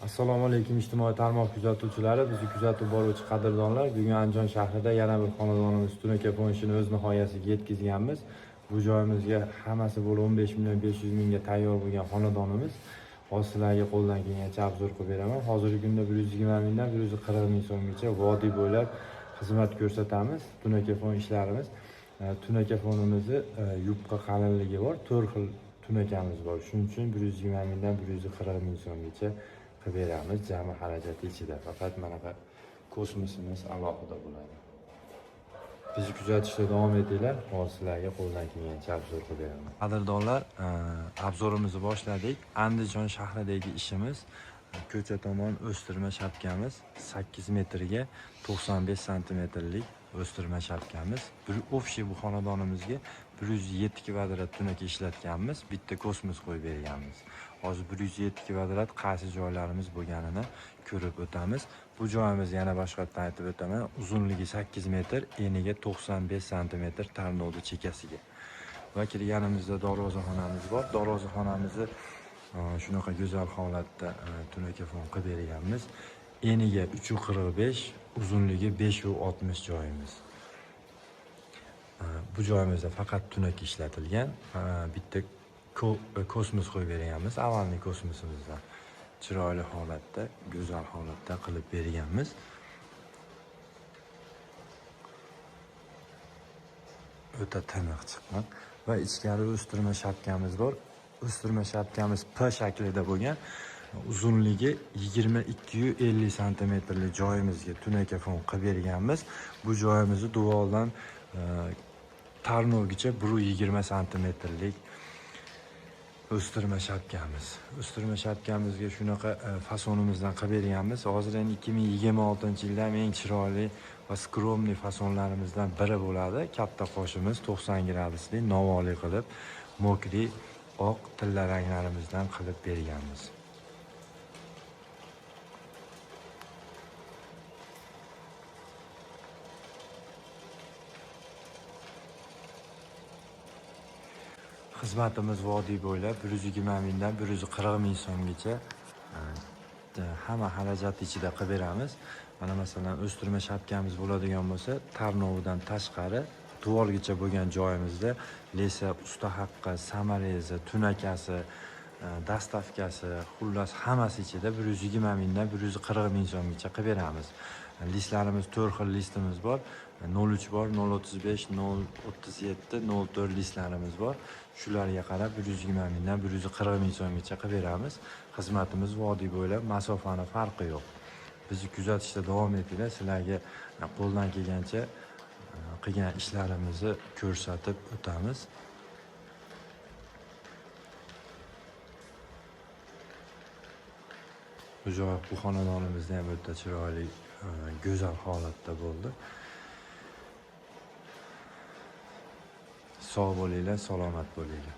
Assalomu alaykum ijtimoiy tarmoq kuzatuvchilari, bizni kuzatib boruvchi qadrdonlar. Bugun Andijon shahrida yana bir xonadonimiz Tunaka fonishini o'z nihoyasiga yetkazganmiz. Bu joyimizga hammasi bo'lib 15 million 500 mingga tayyor bo'lgan xonadonimiz. Hozir sizlarga qo'ldan kelgancha obzor qilib beraman. Hozirgi kunda 120 mingdan 140 ming so'mgacha vodiy bo'ylab xizmat ko'rsatamiz. Tunaka fon ishlarimiz. Tunaka fonimizni yupqa qalinligi bor, 4 xil tunakamiz bor. Shuning uchun 120 mingdan 140 ming so'mgacha beramiz jami xarajati ichida. Faqat mana kosmosimiz alohida bo'ladi. Bizni kuzatishda davom etinglar. Hozir sizlarga qo'ldan kelgancha obzor qilib beraman. Qadrdonlar, obzorimizni boshladik. Andijon shahridagi ishimiz ko'cha tomon o'stirma shapkamiz 8 metrga 95 santimetrlik o'stirma shapkamiz. Bir ofshi bu xonadonimizga 107 kvadrat tunaka ishlatganmiz, bitta kosmos qo'yib berganmiz. Hozir 107 kvadrat qaysi joylarimiz bo'lganini ko'rib o'tamiz. Bu joyimiz yana boshqatdan aytib o'taman, uzunligi 8 metr, eniga 95 santimetr tarnovdi chekasiga. Va kirganimizda darvozaxonamiz bor. Darvozaxonamizni shunaqa go'zal holatda tunaka fon qilib berganmiz. Eniga 3.45, uzunligi 5.60 joyimiz. Bu joyimizda faqat tunaka ishlatilgan. Bitta kosmos qo'yib berganmiz. Avvalgi kosmosimizdan chiroyli holatda, go'zal holatda qilib berganmiz. O'ta tiniq chiqqan va ichkari o'stirma shapkamiz bor. O'stirma shapkamiz P shaklida bo'lgan. Uzunligi 22.50 santimetrlik joyimizga tunaka fon qilib berganmiz. Bu joyimizni duvoldan tarnovgacha 1.20 santimetrlik o'stirma shapkamiz. O'stirma shapkamizga shunaqa fasonimizdan qilib berganmiz. Hozir endi 2026-yilda eng chiroyli va skromniy fasonlarimizdan biri bo'ladi. Katta qoshimiz 90 gradusli novoli qilib, mokri oq tilla ranglarimizdan qilib berganmiz. Xizmatimiz vodiy bo'ylab 120 mingdan 140 ming so'mgacha hamma xarajat ichida qilib beramiz. Mana masalan, o'stirma shapkamiz bo'ladigan bo'lsa, tarnovidan tashqari duvorgacha bo'lgan joyimizda lesa, usta haqqi, samarezi, tunakasi, dastavkasi, xullas hammasi ichida 120 mingdan 140 ming so'mgacha qilib beramiz. Listlarimiz 4 xil listimiz bor. 03 bor, 035, 037, 04 listlarimiz bor. Shularga qarab 120 mingdan 140 ming so'mgacha qilib beramiz. Xizmatimiz vodiy bo'ylab, masofani farqi yo'q. Bizni kuzatishda davom etinglar. Sizlarga qo'ldan kelgancha qilgan ishlarimizni ko'rsatib o'tamiz. Bu xonadonimizda ham o'ta chiroyli, go'zal holatda bo'ldi. Sog' bo'linglar, salomat bo'linglar.